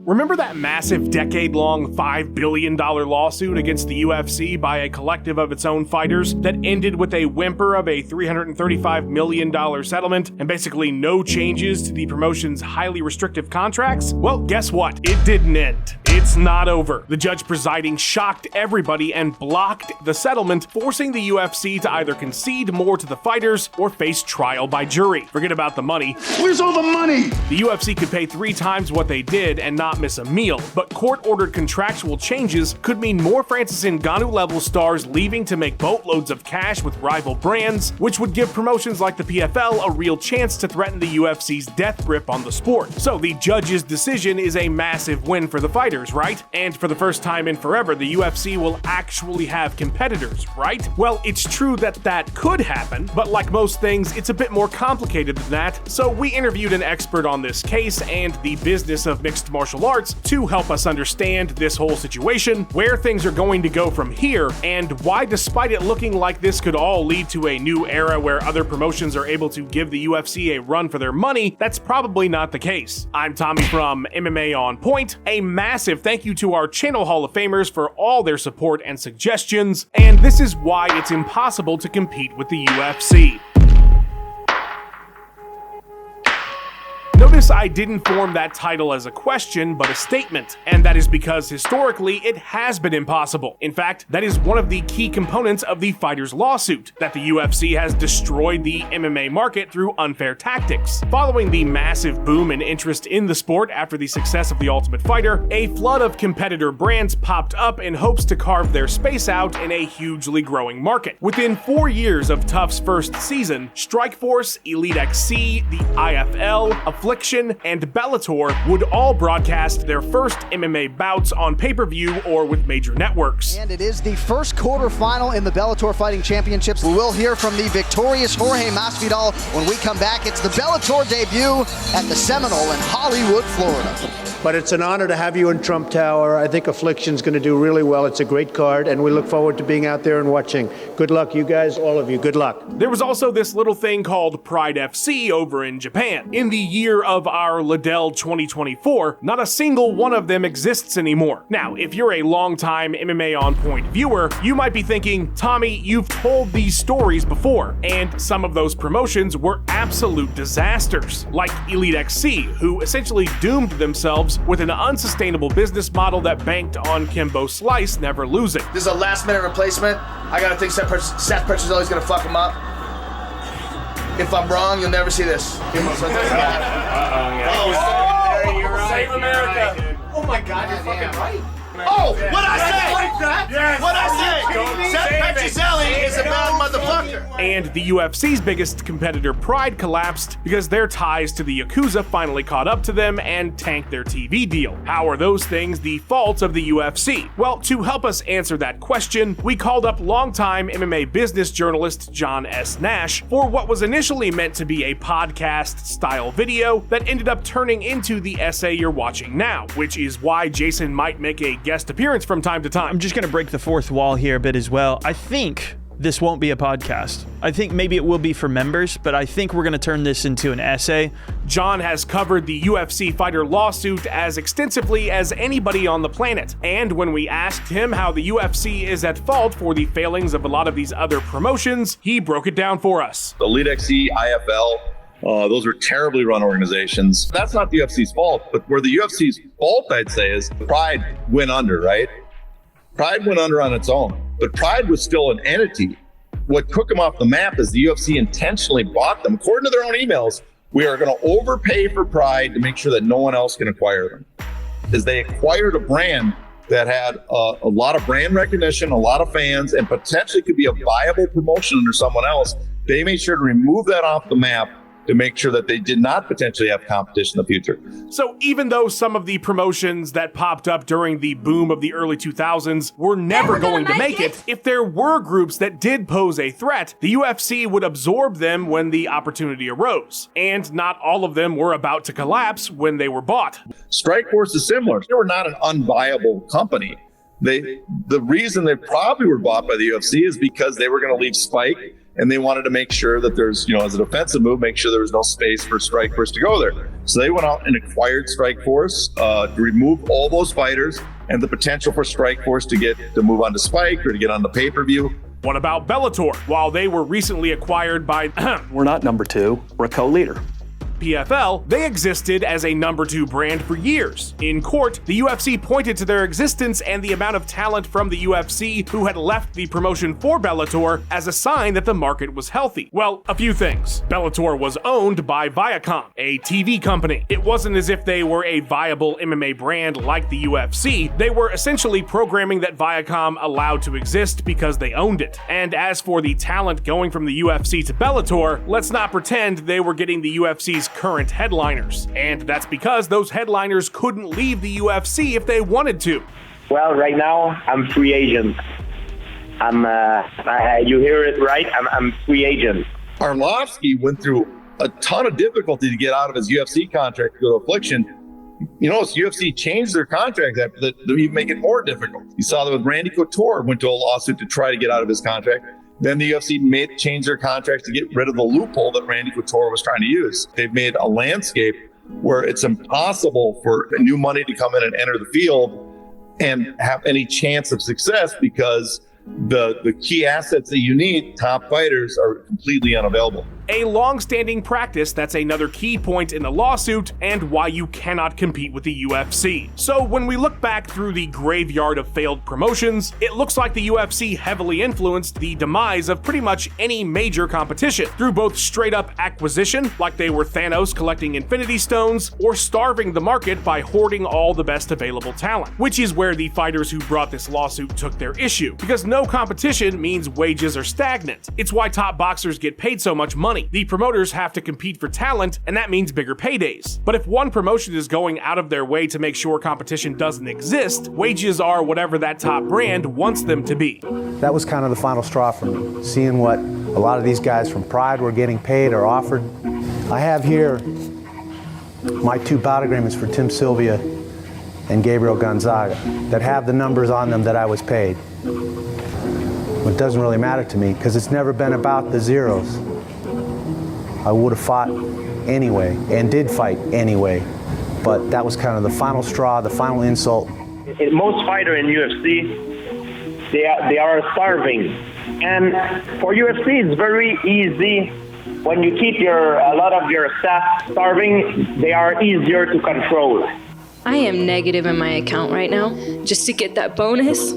Remember that massive decade-long $5 billion lawsuit against the UFC by a collective of its own fighters that ended with a whimper of a $335 million settlement and basically no changes to the promotion's highly restrictive contracts? Well, guess what? It didn't end. It's not over. The judge presiding shocked everybody and blocked the settlement, forcing the UFC to either concede more to the fighters or face trial by jury. Forget about the money. Where's all the money? The UFC could pay 3 times what they did and not miss a meal, but court-ordered contractual changes could mean more Francis Ngannou-level stars leaving to make boatloads of cash with rival brands, which would give promotions like the PFL a real chance to threaten the UFC's death grip on the sport. So the judge's decision is a massive win for the fighters, right? And for the first time in forever, the UFC will actually have competitors, right? Well, it's true that that could happen, but like most things, it's a bit more complicated than that. So we interviewed an expert on this case and the business of mixed martial arts to help us understand this whole situation, where things are going to go from here, and why, despite it looking like this could all lead to a new era where other promotions are able to give the UFC a run for their money, that's probably not the case. I'm Tommy from MMA On Point. A massive thank you to our channel Hall of Famers for all their support and suggestions, and this is why it's impossible to compete with the UFC. Notice I didn't form that title as a question, but a statement, and that is because historically it has been impossible. In fact, that is one of the key components of the fighters' lawsuit, that the UFC has destroyed the MMA market through unfair tactics. Following the massive boom in interest in the sport after the success of The Ultimate Fighter, a flood of competitor brands popped up in hopes to carve their space out in a hugely growing market. Within 4 years of TUF's first season, Strikeforce, Elite XC, the IFL, Affliction, and Bellator would all broadcast their first MMA bouts on pay-per-view or with major networks. And it is the first quarterfinal in the Bellator Fighting Championships. We will hear from the victorious Jorge Masvidal when we come back. It's the Bellator debut at the Seminole in Hollywood, Florida. But it's an honor to have you in Trump Tower. I think Affliction's going to do really well. It's a great card, and we look forward to being out there and watching. Good luck, you guys, all of you. Good luck. There was also this little thing called Pride FC over in Japan. In the year of our Liddell 2024, not a single one of them exists anymore. Now, if you're a longtime MMA On Point viewer, you might be thinking, Tommy, you've told these stories before, and some of those promotions were absolute disasters, like Elite XC, who essentially doomed themselves with an unsustainable business model that banked on Kimbo Slice never losing. This is a last-minute replacement. I gotta think Seth Petrozelli is gonna fuck him up. If I'm wrong, you'll never see this. Save America. Oh my God, you're fucking right. Oh, what'd I say? Yes. What'd I say? Seth Petrozelli is a bad motherfucker. And the UFC's biggest competitor, Pride, collapsed because their ties to the Yakuza finally caught up to them and tanked their TV deal. How are those things the fault of the UFC? Well, to help us answer that question, we called up longtime MMA business journalist John S. Nash for what was initially meant to be a podcast-style video that ended up turning into the essay you're watching now, which is why Jason might make a guest appearance from time to time. I'm just going to break the fourth wall here a bit as well. I think this won't be a podcast. I think maybe it will be for members, but I think we're going to turn this into an essay. John has covered the UFC fighter lawsuit as extensively as anybody on the planet, and when we asked him how the UFC is at fault for the failings of a lot of these other promotions, he broke it down for us. Elite XC, IFL, those are terribly run organizations. That's not the UFC's fault, but where the UFC's fault, I'd say, is Pride went under, right? Pride went under on its own, but Pride was still an entity. What took them off the map is the UFC intentionally bought them. According to their own emails, we are going to overpay for Pride to make sure that no one else can acquire them. Because they acquired a brand that had a lot of brand recognition, a lot of fans, and potentially could be a viable promotion under someone else. They made sure to remove that off the map to make sure that they did not potentially have competition in the future. So even though some of the promotions that popped up during the boom of the early 2000s were never going to make it, if there were groups that did pose a threat, the UFC would absorb them when the opportunity arose. And not all of them were about to collapse when they were bought. Strikeforce is similar. They were not an unviable company. The reason they probably were bought by the UFC is because they were going to leave Spike and they wanted to make sure that there's, as a defensive move, make sure there was no space for Strikeforce to go there. So they went out and acquired Strikeforce to remove all those fighters and the potential for Strikeforce to move on to Spike or to get on the pay-per-view. What about Bellator? While they were recently acquired by We're not number 2, we're a co-leader. PFL, they existed as a number 2 brand for years. In court, the UFC pointed to their existence and the amount of talent from the UFC who had left the promotion for Bellator as a sign that the market was healthy. Well, a few things. Bellator was owned by Viacom, a TV company. It wasn't as if they were a viable MMA brand like the UFC. They were essentially programming that Viacom allowed to exist because they owned it. And as for the talent going from the UFC to Bellator, let's not pretend they were getting the UFC's current headliners. And that's because those headliners couldn't leave the UFC if they wanted to. Well, right now, I'm free agent. You hear it right? I'm free agent. Arlovsky went through a ton of difficulty to get out of his UFC contract to go to Affliction. UFC changed their contract to even make it more difficult. You saw that with Randy Couture, went to a lawsuit to try to get out of his contract. Then the UFC changed their contract to get rid of the loophole that Randy Couture was trying to use. They've made a landscape where it's impossible for new money to come in and enter the field and have any chance of success because the key assets that you need, top fighters, are completely unavailable. A long-standing practice that's another key point in the lawsuit and why you cannot compete with the UFC. So when we look back through the graveyard of failed promotions, it looks like the UFC heavily influenced the demise of pretty much any major competition through both straight-up acquisition, like they were Thanos collecting Infinity Stones, or starving the market by hoarding all the best available talent, which is where the fighters who brought this lawsuit took their issue, because no competition means wages are stagnant. It's why top boxers get paid so much money. The promoters have to compete for talent, and that means bigger paydays. But if one promotion is going out of their way to make sure competition doesn't exist, wages are whatever that top brand wants them to be. That was kind of the final straw for me, seeing what a lot of these guys from Pride were getting paid or offered. I have here my 2 bout agreements for Tim Sylvia and Gabriel Gonzaga that have the numbers on them that I was paid. It doesn't really matter to me because it's never been about the zeros. I would have fought anyway and did fight anyway, but that was kind of the final straw, the final insult. Most fighters in UFC, they are starving, and for UFC it's very easy. When you keep a lot of your staff starving, they are easier to control. I am negative in my account right now just to get that bonus.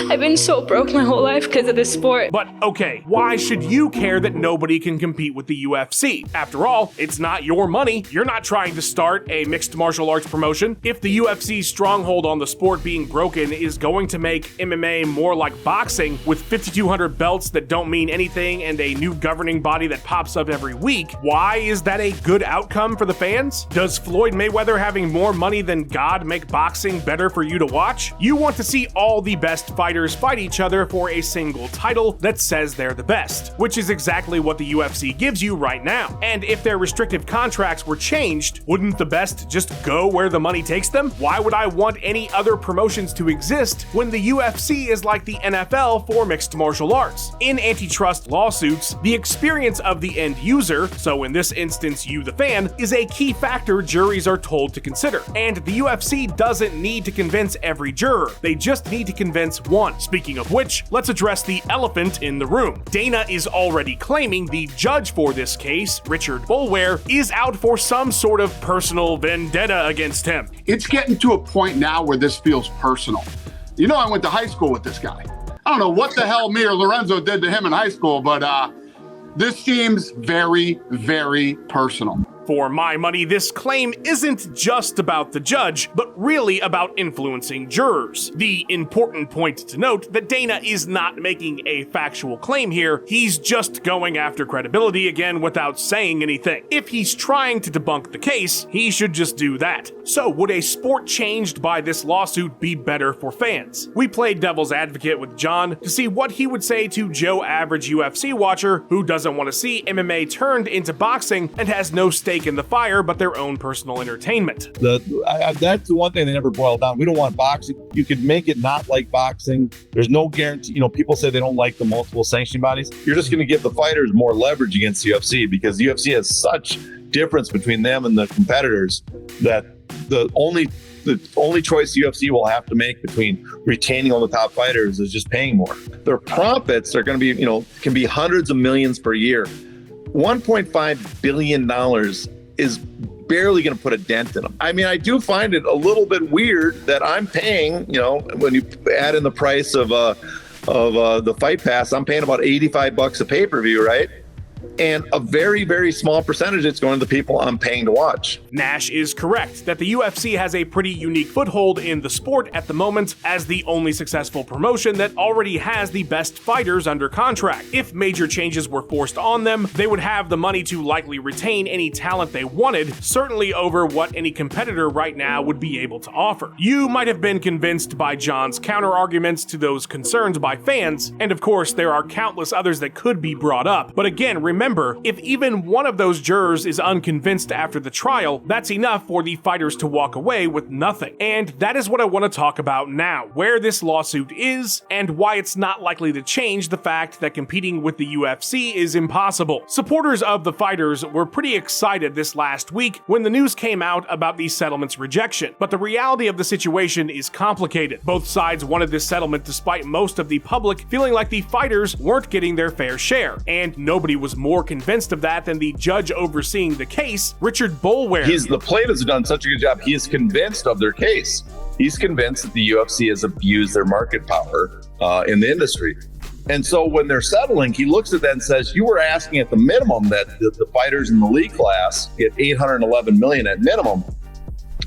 I've been so broke my whole life because of this sport. But okay, why should you care that nobody can compete with the UFC? After all, it's not your money. You're not trying to start a mixed martial arts promotion. If the UFC's stronghold on the sport being broken is going to make MMA more like boxing with 5,200 belts that don't mean anything and a new governing body that pops up every week, why is that a good outcome for the fans? Does Floyd Mayweather having more money than God make boxing better for you to watch? You want to see all the best fighters fight each other for a single title that says they're the best, which is exactly what the UFC gives you right now. And if their restrictive contracts were changed, wouldn't the best just go where the money takes them? Why would I want any other promotions to exist when the UFC is like the NFL for mixed martial arts? In antitrust lawsuits, the experience of the end user, so in this instance you the fan, is a key factor juries are told to consider. And the UFC doesn't need to convince every juror, they just need to convince one. Speaking of which, let's address the elephant in the room. Dana is already claiming the judge for this case, Richard Boulware, is out for some sort of personal vendetta against him. It's getting to a point now where this feels personal. You know, I went to high school with this guy. I don't know what the hell me or Lorenzo did to him in high school, but this seems very, very personal. For my money, this claim isn't just about the judge, but really about influencing jurors. The important point to note that Dana is not making a factual claim here, he's just going after credibility again without saying anything. If he's trying to debunk the case, he should just do that. So would a sport changed by this lawsuit be better for fans? We played devil's advocate with John to see what he would say to Joe Average UFC watcher who doesn't want to see MMA turned into boxing and has no stake stake in the fire, but their own personal entertainment. That's the one thing they never boil down. We don't want boxing. You could make it not like boxing. There's no guarantee. People say they don't like the multiple sanctioning bodies. You're just going to give the fighters more leverage against the UFC because the UFC has such difference between them and the competitors that the only choice the UFC will have to make between retaining all the top fighters is just paying more. Their profits are going to be, can be hundreds of millions per year. $1.5 billion is barely going to put a dent in them. I mean, I do find it a little bit weird that I'm paying, when you add in the price of the Fight Pass, I'm paying about $85 a pay-per-view, right? And a very, very small percentage it's going to the people I'm paying to watch. Nash is correct that the UFC has a pretty unique foothold in the sport at the moment as the only successful promotion that already has the best fighters under contract. If major changes were forced on them, they would have the money to likely retain any talent they wanted, certainly over what any competitor right now would be able to offer. You might have been convinced by John's counter-arguments to those concerns by fans, and of course there are countless others that could be brought up, but again, remember, if even one of those jurors is unconvinced after the trial, that's enough for the fighters to walk away with nothing. And that is what I want to talk about now, where this lawsuit is, and why it's not likely to change the fact that competing with the UFC is impossible. Supporters of the fighters were pretty excited this last week when the news came out about the settlement's rejection, but the reality of the situation is complicated. Both sides wanted this settlement despite most of the public feeling like the fighters weren't getting their fair share, and nobody was more convinced of that than the judge overseeing the case, Richard Boulware. The plaintiffs have done such a good job. He is convinced of their case. He's convinced that the UFC has abused their market power in the industry. And so when they're settling, he looks at that and says, you were asking at the minimum that the fighters in the league class get $811 million at minimum.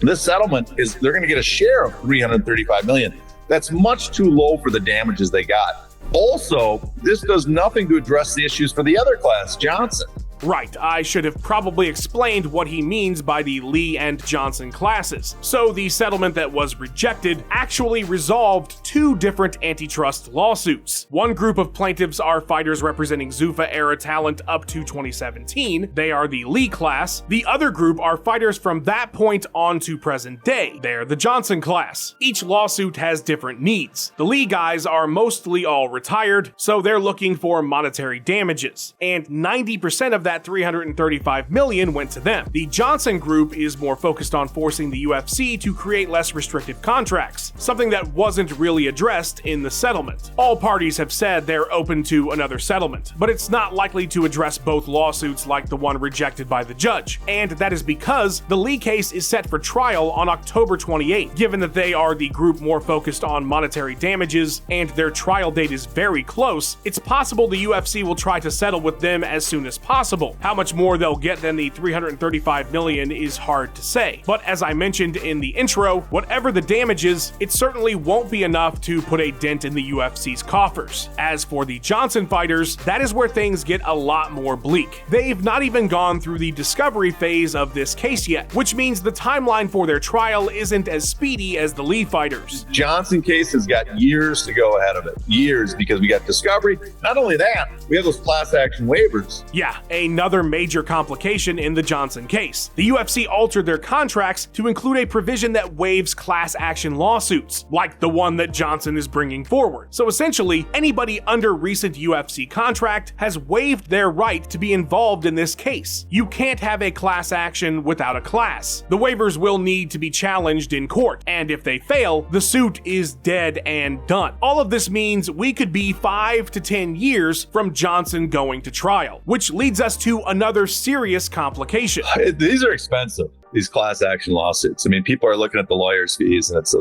This settlement is they're going to get a share of $335 million. That's much too low for the damages they got. Also, this does nothing to address the issues for the other class, Johnson. Right, I should have probably explained what he means by the Lee and Johnson classes. So the settlement that was rejected actually resolved two different antitrust lawsuits. One group of plaintiffs are fighters representing Zuffa-era talent up to 2017. They are the Lee class. The other group are fighters from that point on to present day. They're the Johnson class. Each lawsuit has different needs. The Lee guys are mostly all retired, so they're looking for monetary damages. And 90% of that $335 million went to them. The Johnson group is more focused on forcing the UFC to create less restrictive contracts, something that wasn't really addressed in the settlement. All parties have said they're open to another settlement, but it's not likely to address both lawsuits like the one rejected by the judge, and that is because the Lee case is set for trial on October 28th. Given that they are the group more focused on monetary damages and their trial date is very close, it's possible the UFC will try to settle with them as soon as possible. How much more they'll get than the $335 million is hard to say. But as I mentioned in the intro, whatever the damages, it certainly won't be enough to put a dent in the UFC's coffers. As for the Johnson fighters, that is where things get a lot more bleak. They've not even gone through the discovery phase of this case yet, which means the timeline for their trial isn't as speedy as the Lee fighters. Johnson case has got years to go ahead of it. Years, because we got discovery. Not only that, we have those class action waivers. Yeah, another major complication in the Johnson case. The UFC altered their contracts to include a provision that waives class action lawsuits, like the one that Johnson is bringing forward. So essentially, anybody under recent UFC contract has waived their right to be involved in this case. You can't have a class action without a class. The waivers will need to be challenged in court, and if they fail, the suit is dead and done. All of this means we could be 5 to 10 years from Johnson going to trial, which leads us to another serious complication. These are expensive, these class action lawsuits. I mean, people are looking at the lawyer's fees, and it's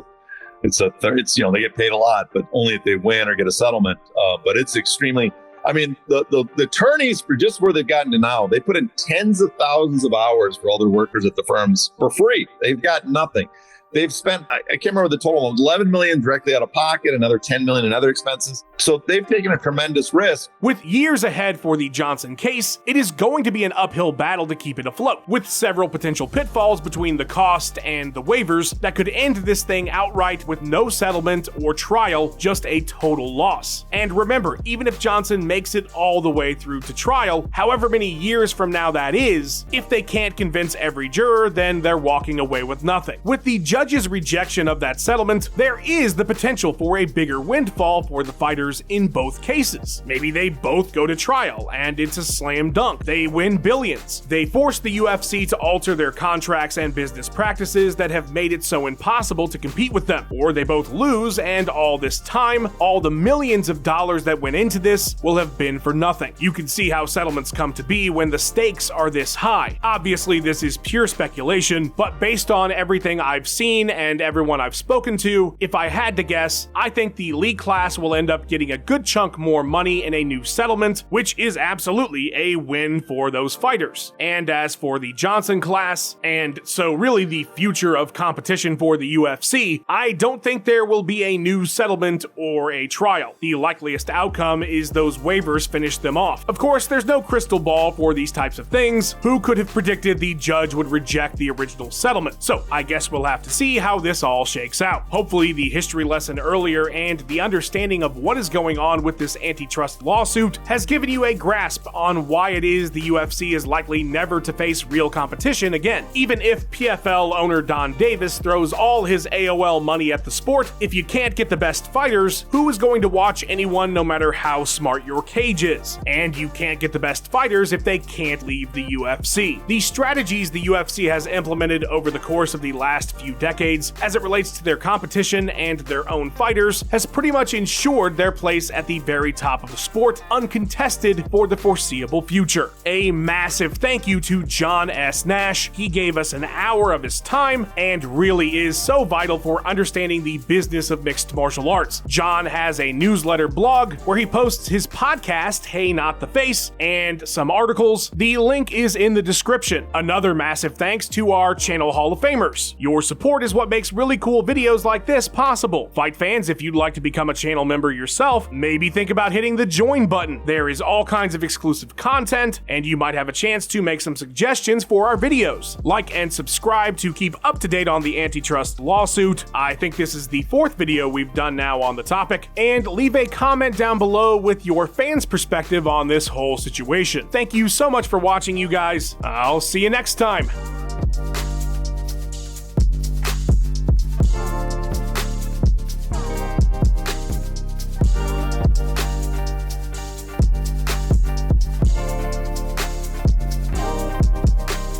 they get paid a lot, but only if they win or get a settlement. But it's extremely. I mean, the attorneys, for just where they've gotten to now, they put in tens of thousands of hours for all their workers at the firms for free. They've got nothing. They've spent, I can't remember the total, $11 million directly out of pocket, another $10 million in other expenses. So they've taken a tremendous risk. With years ahead for the Johnson case, it is going to be an uphill battle to keep it afloat, with several potential pitfalls between the cost and the waivers that could end this thing outright with no settlement or trial, just a total loss. And remember, even if Johnson makes it all the way through to trial, however many years from now that is, if they can't convince every juror, then they're walking away with nothing. With the judge's rejection of that settlement, there is the potential for a bigger windfall for the fighters in both cases. Maybe they both go to trial and it's a slam dunk. They win billions. They force the UFC to alter their contracts and business practices that have made it so impossible to compete with them. Or they both lose, and all this time, all the millions of dollars that went into this will have been for nothing. You can see how settlements come to be when the stakes are this high. Obviously, this is pure speculation, but based on everything I've seen and everyone I've spoken to, if I had to guess, I think the league class will end up getting a good chunk more money in a new settlement, which is absolutely a win for those fighters. And as for the Johnson class, and so really the future of competition for the UFC, I don't think there will be a new settlement or a trial. The likeliest outcome is those waivers finish them off. Of course, there's no crystal ball for these types of things. Who could have predicted the judge would reject the original settlement? So I guess we'll have to see how this all shakes out. Hopefully the history lesson earlier and the understanding of what is going on with this antitrust lawsuit has given you a grasp on why it is the UFC is likely never to face real competition again. Even if PFL owner Don Davis throws all his AOL money at the sport, if you can't get the best fighters, who is going to watch anyone no matter how smart your cage is? And you can't get the best fighters if they can't leave the UFC. The strategies the UFC has implemented over the course of the last few decades as it relates to their competition and their own fighters has pretty much ensured their place at the very top of the sport, uncontested for the foreseeable future. A massive thank you to John S. Nash. He gave us an hour of his time and really is so vital for understanding the business of mixed martial arts. John has a newsletter blog where he posts his podcast, Hey Not the Face, and some articles. The link is in the description. Another massive thanks to our channel Hall of Famers. Your support is what makes really cool videos like this possible. Fight fans, if you'd like to become a channel member yourself, maybe think about hitting the join button. There is all kinds of exclusive content, and you might have a chance to make some suggestions for our videos. Like and subscribe to keep up to date on the antitrust lawsuit. I think this is the 4th video we've done now on the topic, and leave a comment down below with your fans' perspective on this whole situation. Thank you so much for watching, you guys. I'll see you next time.